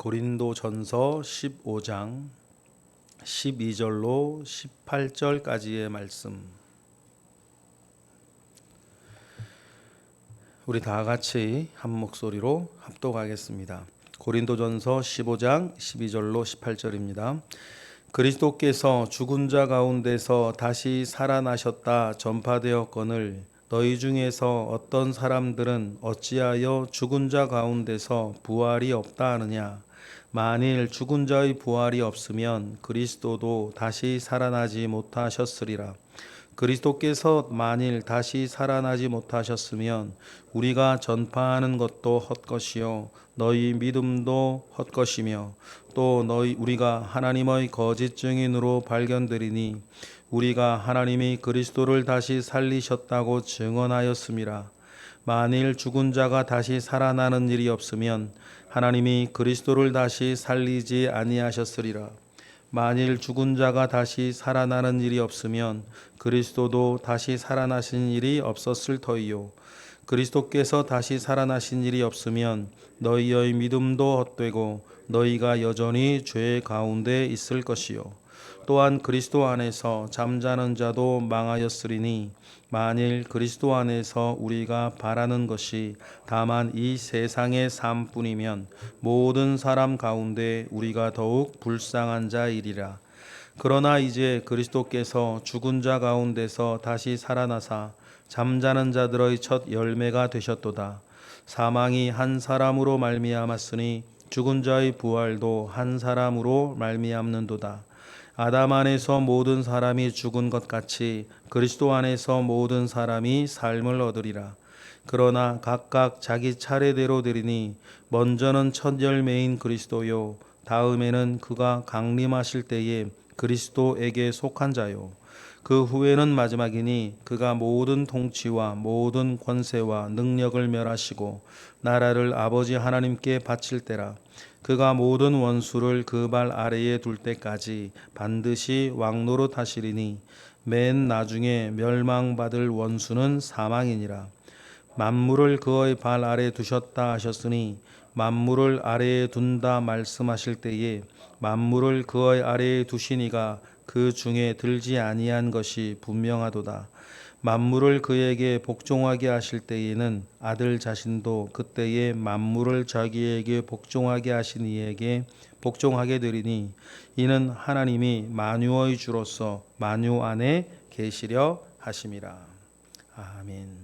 고린도전서 15장 12절로 18절까지의 말씀, 우리 다 같이 한 목소리로 합독하겠습니다. 고린도전서 15장 12절로 18절입니다. 그리스도께서 죽은 자 가운데서 다시 살아나셨다 전파되었거늘 너희 중에서 어떤 사람들은 어찌하여 죽은 자 가운데서 부활이 없다 하느냐. 만일 죽은 자의 부활이 없으면 그리스도도 다시 살아나지 못하셨으리라. 그리스도께서 만일 다시 살아나지 못하셨으면 우리가 전파하는 것도 헛것이요 너희 믿음도 헛것이며 또 우리가 하나님의 거짓 증인으로 발견되리니 우리가 하나님이 그리스도를 다시 살리셨다고 증언하였음이라. 만일 죽은 자가 다시 살아나는 일이 없으면 하나님이 그리스도를 다시 살리지 아니하셨으리라. 만일 죽은 자가 다시 살아나는 일이 없으면 그리스도도 다시 살아나신 일이 없었을 터이요. 그리스도께서 다시 살아나신 일이 없으면 너희의 믿음도 헛되고 너희가 여전히 죄 가운데 있을 것이요. 또한 그리스도 안에서 잠자는 자도 망하였으리니 만일 그리스도 안에서 우리가 바라는 것이 다만 이 세상의 삶뿐이면 모든 사람 가운데 우리가 더욱 불쌍한 자이리라. 그러나 이제 그리스도께서 죽은 자 가운데서 다시 살아나사 잠자는 자들의 첫 열매가 되셨도다. 사망이 한 사람으로 말미암았으니 죽은 자의 부활도 한 사람으로 말미암는도다. 아담 안에서 모든 사람이 죽은 것 같이 그리스도 안에서 모든 사람이 삶을 얻으리라. 그러나 각각 자기 차례대로 되리니 먼저는 첫 열매인 그리스도요 다음에는 그가 강림하실 때에 그리스도에게 속한 자요 그 후에는 마지막이니 그가 모든 통치와 모든 권세와 능력을 멸하시고 나라를 아버지 하나님께 바칠 때라. 그가 모든 원수를 그 발 아래에 둘 때까지 반드시 왕노릇 하시리니 맨 나중에 멸망받을 원수는 사망이니라. 만물을 그의 발 아래 두셨다 하셨으니 만물을 아래에 둔다 말씀하실 때에 만물을 그의 아래에 두시니가 그 중에 들지 아니한 것이 분명하도다. 만물을 그에게 복종하게 하실 때에는 아들 자신도 그때에 만물을 자기에게 복종하게 하신 이에게 복종하게 되리니 이는 하나님이 만유의 주로서 만유 안에 계시려 하심이라. 아멘.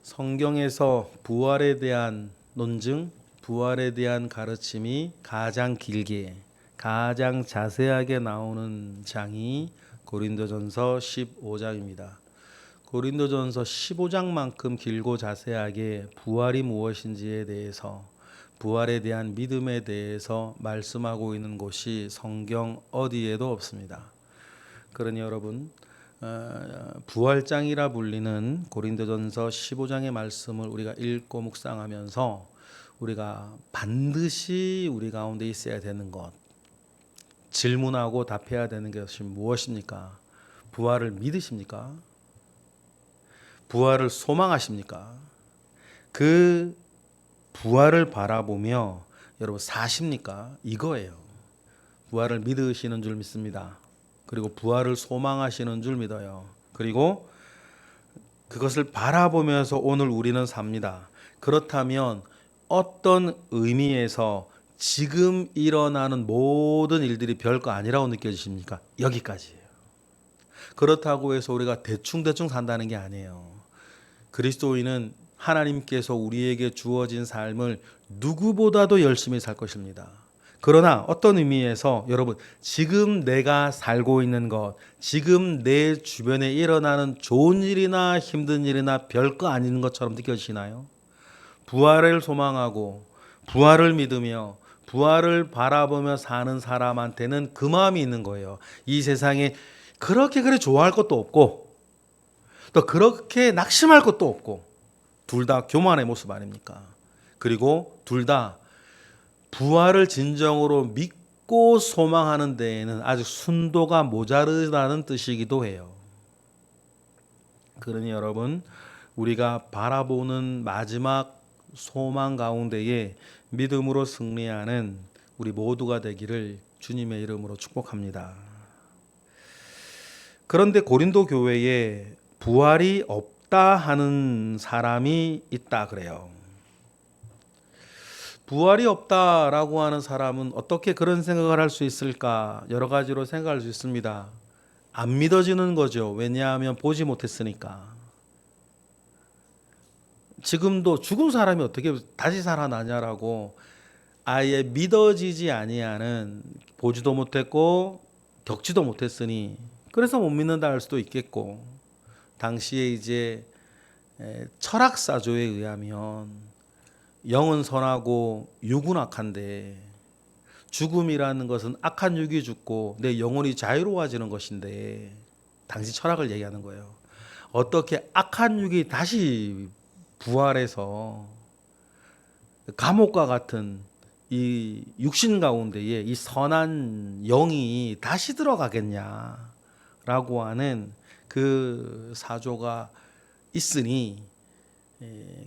성경에서 부활에 대한 논증, 부활에 대한 가르침이 가장 길게, 가장 자세하게 나오는 장이 고린도전서 15장입니다. 고린도전서 15장만큼 길고 자세하게 부활이 무엇인지에 대해서, 부활에 대한 믿음에 대해서 말씀하고 있는 곳이 성경 어디에도 없습니다. 그러니 여러분, 부활장이라 불리는 고린도전서 15장의 말씀을 우리가 읽고 묵상하면서 우리가 반드시 우리 가운데 있어야 되는 것, 질문하고 답해야 되는 것이 무엇입니까? 부활을 믿으십니까? 부활을 소망하십니까? 그 부활을 바라보며 여러분 사십니까? 이거예요. 부활을 믿으시는 줄 믿습니다. 그리고 부활을 소망하시는 줄 믿어요. 그리고 그것을 바라보면서 오늘 우리는 삽니다. 그렇다면 어떤 의미에서 지금 일어나는 모든 일들이 별거 아니라고 느껴지십니까? 여기까지예요. 그렇다고 해서 우리가 대충 산다는 게 아니에요. 그리스도인은 하나님께서 우리에게 주어진 삶을 누구보다도 열심히 살 것입니다. 그러나 어떤 의미에서 여러분 지금 내가 살고 있는 것, 지금 내 주변에 일어나는 좋은 일이나 힘든 일이나 별거 아닌 것처럼 느껴지시나요? 부활을 소망하고 부활을 믿으며 부활을 바라보며 사는 사람한테는 그 마음이 있는 거예요. 이 세상에 그렇게 좋아할 것도 없고 또 그렇게 낙심할 것도 없고 둘 다 교만의 모습 아닙니까? 그리고 둘 다 부활을 진정으로 믿고 소망하는 데에는 아직 순도가 모자르다는 뜻이기도 해요. 그러니 여러분 우리가 바라보는 마지막 소망 가운데에 믿음으로 승리하는 우리 모두가 되기를 주님의 이름으로 축복합니다. 그런데 고린도 교회에 부활이 없다 하는 사람이 있다 그래요. 부활이 없다라고 하는 사람은 어떻게 그런 생각을 할 수 있을까? 여러 가지로 생각할 수 있습니다. 안 믿어지는 거죠. 왜냐하면 보지 못했으니까. 지금도 죽은 사람이 어떻게 다시 살아나냐라고 아예 믿어지지 아니하는, 보지도 못했고 겪지도 못했으니 그래서 못 믿는다 할 수도 있겠고, 당시에 이제 철학사조에 의하면 영은 선하고 육은 악한데, 죽음이라는 것은 악한 육이 죽고 내 영혼이 자유로워지는 것인데, 당시 철학을 얘기하는 거예요. 어떻게 악한 육이 다시 부활해서 감옥과 같은 이 육신 가운데에 이 선한 영이 다시 들어가겠냐라고 하는 그 사조가 있으니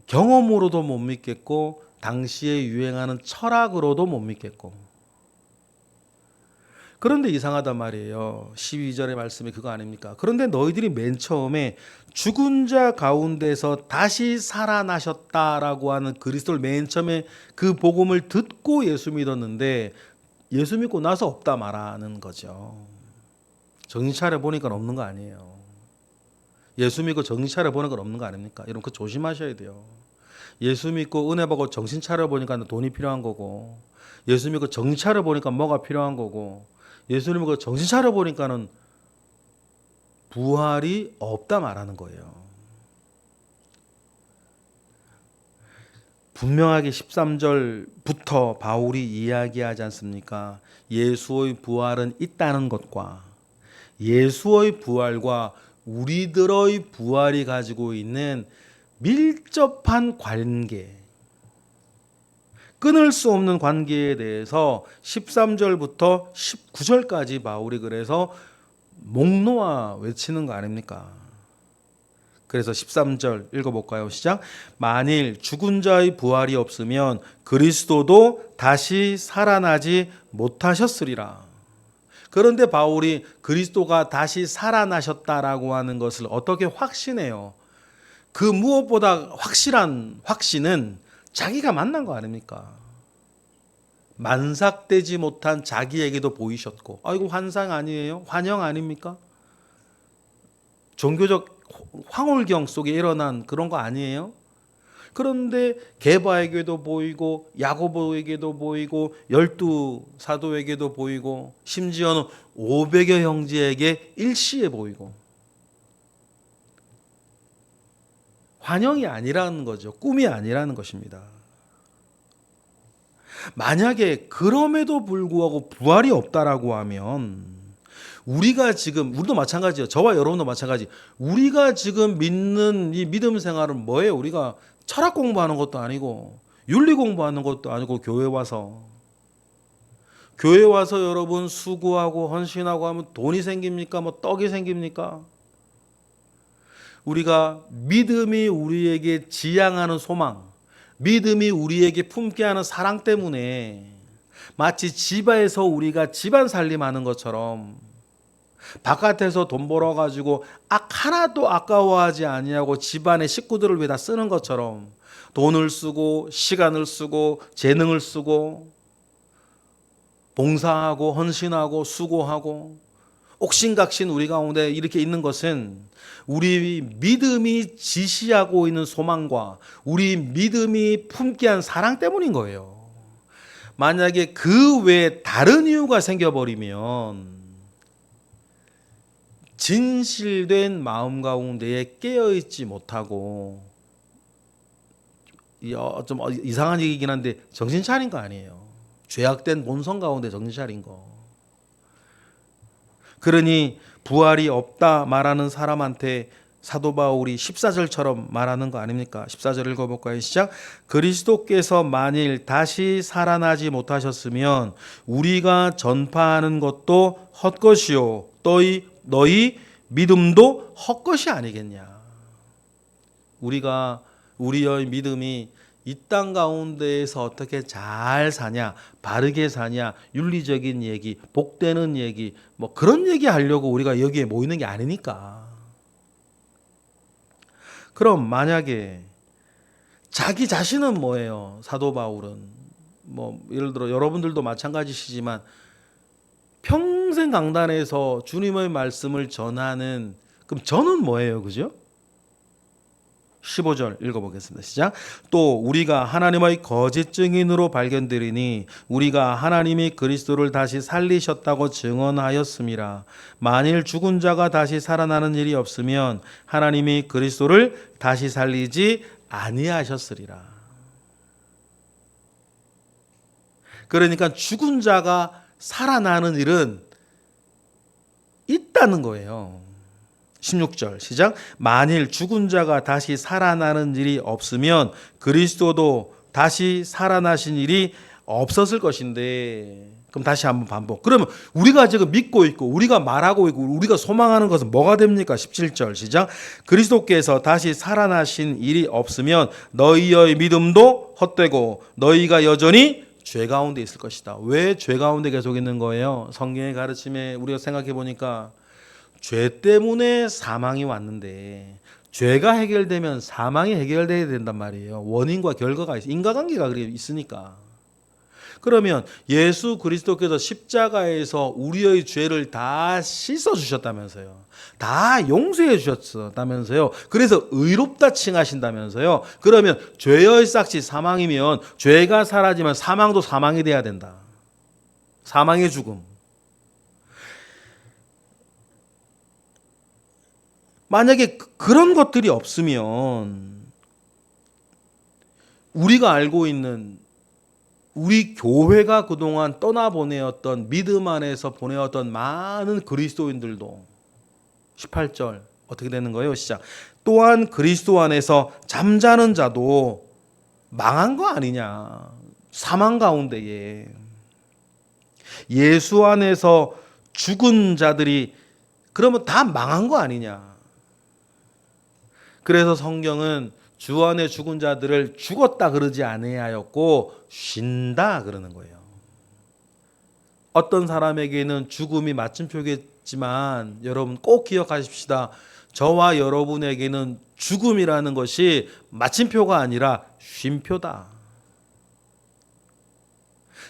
경험으로도 못 믿겠고 당시에 유행하는 철학으로도 못 믿겠고. 그런데 이상하단 말이에요. 12절의 말씀이 그거 아닙니까? 그런데 너희들이 맨 처음에 죽은 자 가운데서 다시 살아나셨다라고 하는 그리스도를 맨 처음에 그 복음을 듣고 예수 믿었는데, 예수 믿고 나서 없다 말하는 거죠. 정신 차려 보니까 없는 거 아니에요. 예수 믿고 정신 차려 보는 건 없는 거 아닙니까? 여러분 그거 조심하셔야 돼요. 예수 믿고 은혜 받고 정신 차려 보니까 돈이 필요한 거고, 예수 믿고 정신 차려 보니까 뭐가 필요한 거고, 예수 믿고 정신 차려 보니까는 부활이 없다 말하는 거예요. 분명하게 13절부터 바울이 이야기하지 않습니까? 예수의 부활은 있다는 것과 예수의 부활과 우리들의 부활이 가지고 있는 밀접한 관계, 끊을 수 없는 관계에 대해서 13절부터 19절까지 바울이 그래서 목 놓아 외치는 거 아닙니까? 그래서 13절 읽어볼까요? 시작. 만일 죽은 자의 부활이 없으면 그리스도도 다시 살아나지 못하셨으리라. 그런데 바울이 그리스도가 다시 살아나셨다라고 하는 것을 어떻게 확신해요? 그 무엇보다 확실한 확신은 자기가 만난 거 아닙니까? 만삭되지 못한 자기에게도 보이셨고, 이거 환상 아니에요? 환영 아닙니까? 종교적 황홀경 속에 일어난 그런 거 아니에요? 그런데 게바에게도 보이고 야고보에게도 보이고 12사도에게도 보이고 심지어는 500여 형제에게 일시에 보이고, 환영이 아니라는 거죠. 꿈이 아니라는 것입니다. 만약에 그럼에도 불구하고 부활이 없다라고 하면 우리가 지금, 우리도 마찬가지예요. 저와 여러분도 마찬가지. 우리가 지금 믿는 이 믿음 생활은 뭐예요? 우리가 철학 공부하는 것도 아니고 윤리 공부하는 것도 아니고 교회 와서 여러분 수고하고 헌신하고 하면 돈이 생깁니까? 뭐 떡이 생깁니까? 우리가 믿음이 우리에게 지향하는 소망, 믿음이 우리에게 품게 하는 사랑 때문에 마치 집에서 우리가 집안 살림하는 것처럼 바깥에서 돈 벌어가지고 하나도 아까워하지 아니하고 집안의 식구들을 위해 다 쓰는 것처럼 돈을 쓰고 시간을 쓰고 재능을 쓰고 봉사하고 헌신하고 수고하고 옥신각신 우리 가운데 이렇게 있는 것은 우리 믿음이 지시하고 있는 소망과 우리 믿음이 품게 한 사랑 때문인 거예요. 만약에 그 외에 다른 이유가 생겨버리면 진실된 마음 가운데에 깨어있지 못하고, 좀 이상한 얘기긴 한데 정신 차린 거 아니에요. 죄악된 본성 가운데 정신 차린 거. 그러니 부활이 없다 말하는 사람한테 사도 바울이 14절처럼 말하는 거 아닙니까? 14절 읽어볼까요? 시작. 그리스도께서 만일 다시 살아나지 못하셨으면 우리가 전파하는 것도 헛것이요 너희 믿음도 헛것이 아니겠냐. 우리의 믿음이 이 땅 가운데에서 어떻게 잘 사냐, 바르게 사냐, 윤리적인 얘기, 복되는 얘기, 뭐 그런 얘기 하려고 우리가 여기에 모이는 게 아니니까. 그럼 만약에 자기 자신은 뭐예요? 사도 바울은 뭐 예를 들어 여러분들도 마찬가지시지만 평생 강단에서 주님의 말씀을 전하는, 그럼 저는 뭐예요? 그죠? 15절 읽어보겠습니다. 시작. 또 우리가 하나님의 거짓 증인으로 발견되리니 우리가 하나님이 그리스도를 다시 살리셨다고 증언하였음이라. 만일 죽은 자가 다시 살아나는 일이 없으면 하나님이 그리스도를 다시 살리지 아니하셨으리라. 그러니까 죽은 자가 살아나는 일은 있다는 거예요. 16절 시작. 만일 죽은 자가 다시 살아나는 일이 없으면 그리스도도 다시 살아나신 일이 없었을 것인데, 그럼 다시 한번 반복. 그러면 우리가 지금 믿고 있고 우리가 말하고 있고 우리가 소망하는 것은 뭐가 됩니까? 17절 시작. 그리스도께서 다시 살아나신 일이 없으면 너희의 믿음도 헛되고 너희가 여전히 죄 가운데 있을 것이다. 왜 죄 가운데 계속 있는 거예요? 성경의 가르침에 우리가 생각해 보니까 죄 때문에 사망이 왔는데 죄가 해결되면 사망이 해결돼야 된단 말이에요. 원인과 결과가 있어. 인과관계가 있으니까. 그러면 예수 그리스도께서 십자가에서 우리의 죄를 다 씻어 주셨다면서요. 다 용서해 주셨다면서요. 그래서 의롭다 칭하신다면서요. 그러면 죄의 삭시 사망이면 죄가 사라지면 사망도 사망이 돼야 된다. 사망의 죽음. 만약에 그런 것들이 없으면 우리가 알고 있는 우리 교회가 그동안 떠나보내었던 믿음 안에서 보내었던 많은 그리스도인들도 18절 어떻게 되는 거예요? 시작. 또한 그리스도 안에서 잠자는 자도 망한 거 아니냐. 사망 가운데에 예수 안에서 죽은 자들이 그러면 다 망한 거 아니냐. 그래서 성경은 주 안에 죽은 자들을 죽었다 그러지 아니하였고 쉰다 그러는 거예요. 어떤 사람에게는 죽음이 마침표겠지만 여러분 꼭 기억하십시다. 저와 여러분에게는 죽음이라는 것이 마침표가 아니라 쉼표다.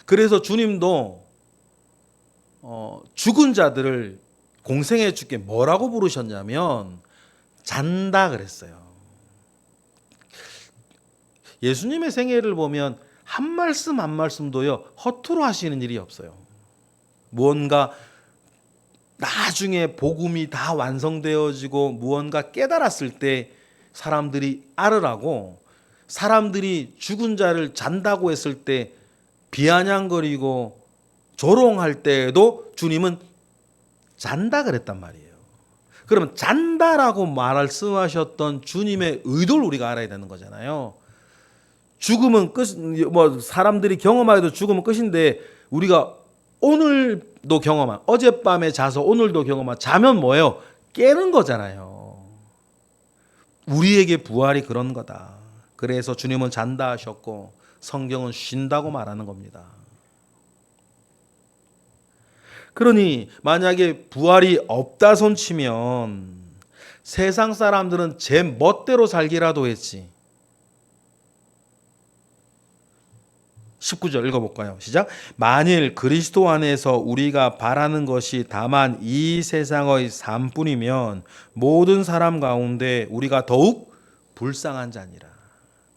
그래서 주님도 죽은 자들을 공생애 주께 뭐라고 부르셨냐면 잔다 그랬어요. 예수님의 생애를 보면 한 말씀 한 말씀도요 허투루 하시는 일이 없어요. 무언가 나중에 복음이 다 완성되어지고 무언가 깨달았을 때 사람들이 알으라고, 사람들이 죽은 자를 잔다고 했을 때 비아냥거리고 조롱할 때에도 주님은 잔다 그랬단 말이에요. 그러면 잔다라고 말씀하셨던 주님의 의도를 우리가 알아야 되는 거잖아요. 죽음은 끝, 뭐 사람들이 경험하여도 죽음은 끝인데 우리가 오늘도 경험한, 어젯밤에 자서 오늘도 경험한, 자면 뭐예요? 깨는 거잖아요. 우리에게 부활이 그런 거다. 그래서 주님은 잔다 하셨고 성경은 쉰다고 말하는 겁니다. 그러니 만약에 부활이 없다 손치면 세상 사람들은 제 멋대로 살기라도 했지. 19절 읽어볼까요? 시작. 만일 그리스도 안에서 우리가 바라는 것이 다만 이 세상의 삶뿐이면 모든 사람 가운데 우리가 더욱 불쌍한 자니라.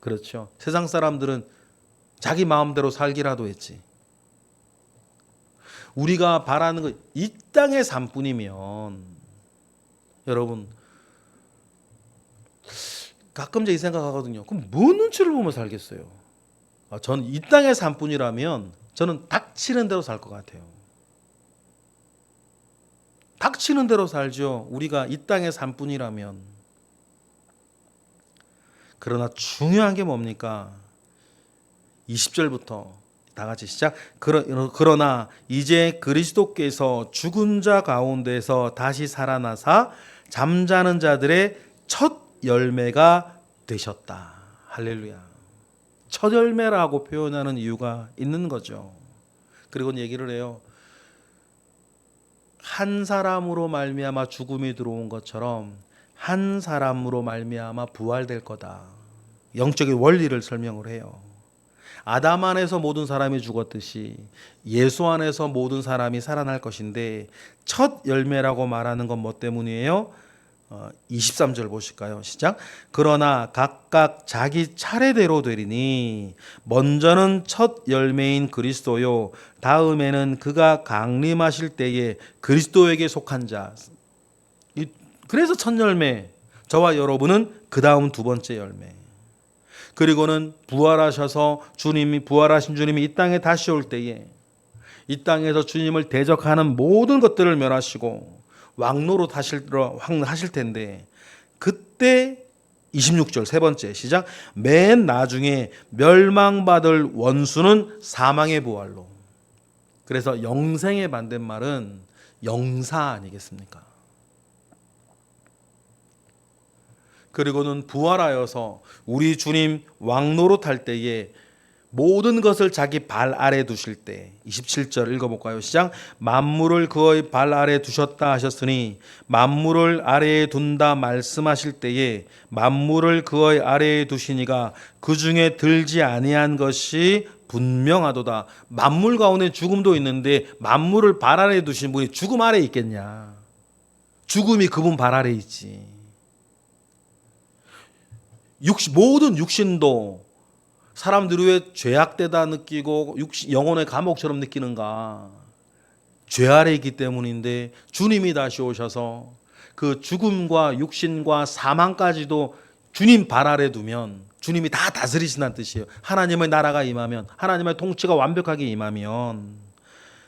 그렇죠. 세상 사람들은 자기 마음대로 살기라도 했지. 우리가 바라는 것, 이 땅의 삶뿐이면, 여러분 가끔 이 생각하거든요. 그럼 뭔 눈치를 보면 살겠어요? 전 이 땅의 삶뿐이라면 저는 닥치는 대로 살 것 같아요. 닥치는 대로 살죠. 우리가 이 땅의 삶뿐이라면. 그러나 중요한 게 뭡니까? 20절부터 다 같이 시작. 그러나 이제 그리스도께서 죽은 자 가운데서 다시 살아나사 잠자는 자들의 첫 열매가 되셨다. 할렐루야. 첫 열매라고 표현하는 이유가 있는 거죠. 그리고 얘기를 해요. 한 사람으로 말미암아 죽음이 들어온 것처럼 한 사람으로 말미암아 부활될 거다. 영적인 원리를 설명을 해요. 아담 안에서 모든 사람이 죽었듯이 예수 안에서 모든 사람이 살아날 것인데 첫 열매라고 말하는 건 뭐 때문이에요? 23절 보실까요? 시작. 그러나 각각 자기 차례대로 되리니 먼저는 첫 열매인 그리스도요 다음에는 그가 강림하실 때에 그리스도에게 속한 자. 그래서 첫 열매, 저와 여러분은 그 다음 두 번째 열매. 그리고는 부활하셔서 부활하신 주님이 이 땅에 다시 올 때에 이 땅에서 주님을 대적하는 모든 것들을 멸하시고 왕노로 하실 텐데 그때 26절 세 번째 시작. 맨 나중에 멸망받을 원수는 사망의 부활로. 그래서 영생의 반대말은 영사 아니겠습니까? 그리고는 부활하여서 우리 주님 왕노로 탈 때에 모든 것을 자기 발 아래 두실 때 27절 읽어볼까요? 시작. 만물을 그의 발 아래 두셨다 하셨으니 만물을 아래에 둔다 말씀하실 때에 만물을 그의 아래에 두시니가 그 중에 들지 아니한 것이 분명하도다. 만물 가운데 죽음도 있는데 만물을 발 아래 두신 분이 죽음 아래에 있겠냐? 죽음이 그분 발 아래에 있지. 모든 육신도 사람들이 왜 죄악되다 느끼고 영혼의 감옥처럼 느끼는가? 죄 아래 있기 때문인데 주님이 다시 오셔서 그 죽음과 육신과 사망까지도 주님 발 아래 두면 주님이 다 다스리신다는 뜻이에요. 하나님의 나라가 임하면, 하나님의 통치가 완벽하게 임하면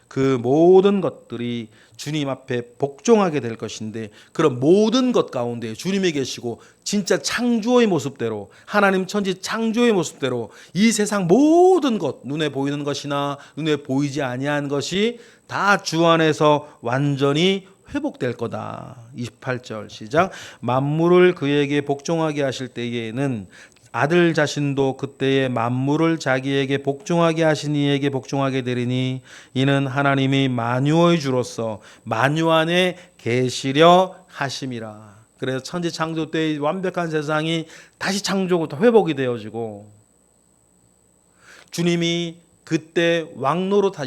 그 모든 것들이 주님 앞에 복종하게 될 것인데 그런 모든 것 가운데 주님이 계시고 진짜 창조의 모습대로 하나님 천지 창조의 모습대로 이 세상 모든 것 눈에 보이는 것이나 눈에 보이지 아니한 것이 다 주 안에서 완전히 회복될 거다. 28절 시작. 만물을 그에게 복종하게 하실 때에는 아들 자신도 그때에 만물을 자기에게 복종하게 하신 이에게 복종하게 되리니 이는 하나님이 만유의 주로서 만유 안에 계시려 하심이라. 그래서 천지 창조 때의 완벽한 세상이 다시 창조고 회복이 되어지고 주님이 그때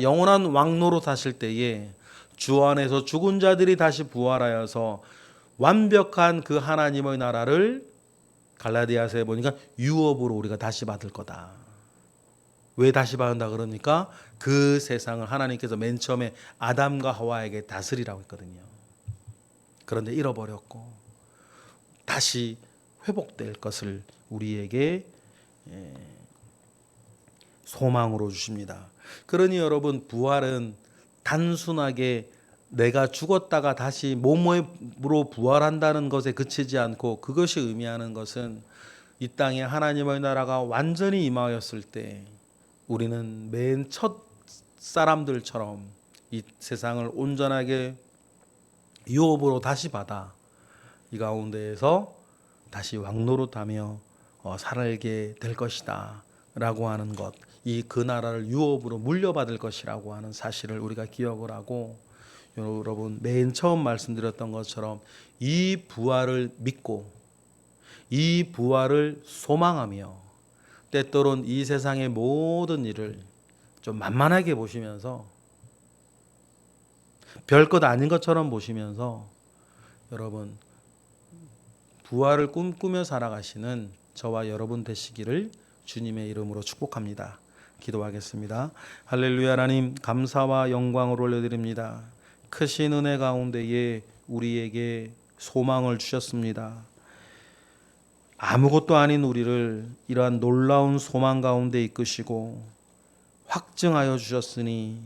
영원한 왕노로 타실 때에 주 안에서 죽은 자들이 다시 부활하여서 완벽한 그 하나님의 나라를 갈라디아서에 보니까 유업으로 우리가 다시 받을 거다. 왜 다시 받는다 그러니까 그 세상을 하나님께서 맨 처음에 아담과 하와에게 다스리라고 했거든요. 그런데 잃어버렸고 다시 회복될 것을 우리에게 소망으로 주십니다. 그러니 여러분 부활은 단순하게 내가 죽었다가 다시 몸으로 부활한다는 것에 그치지 않고 그것이 의미하는 것은 이 땅에 하나님의 나라가 완전히 임하였을 때 우리는 맨 첫 사람들처럼 이 세상을 온전하게 유업으로 다시 받아 이 가운데에서 다시 왕노릇하며 살게 될 것이다 라고 하는 것, 이 그 나라를 유업으로 물려받을 것이라고 하는 사실을 우리가 기억을 하고 여러분 맨 처음 말씀드렸던 것처럼 이 부활을 믿고 이 부활을 소망하며 때때론 이 세상의 모든 일을 좀 만만하게 보시면서 별것 아닌 것처럼 보시면서 여러분 부활을 꿈꾸며 살아가시는 저와 여러분 되시기를 주님의 이름으로 축복합니다. 기도하겠습니다. 할렐루야. 하나님 감사와 영광을 올려드립니다. 크신 은혜 가운데에 우리에게 소망을 주셨습니다. 아무것도 아닌 우리를 이러한 놀라운 소망 가운데 이끄시고 확증하여 주셨으니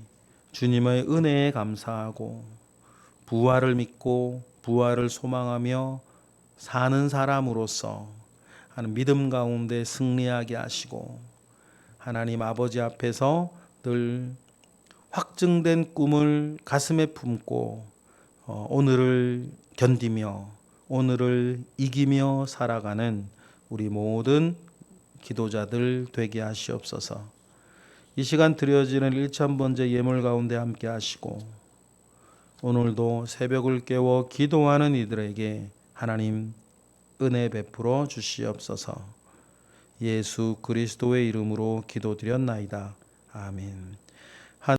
주님의 은혜에 감사하고 부활을 믿고 부활을 소망하며 사는 사람으로서 하는 믿음 가운데 승리하게 하시고 하나님 아버지 앞에서 늘 확증된 꿈을 가슴에 품고 오늘을 견디며 오늘을 이기며 살아가는 우리 모든 기도자들 되게 하시옵소서. 이 시간 드려지는 일천번제 예물 가운데 함께 하시고 오늘도 새벽을 깨워 기도하는 이들에게 하나님 은혜 베풀어 주시옵소서. 예수 그리스도의 이름으로 기도드렸나이다. 아멘.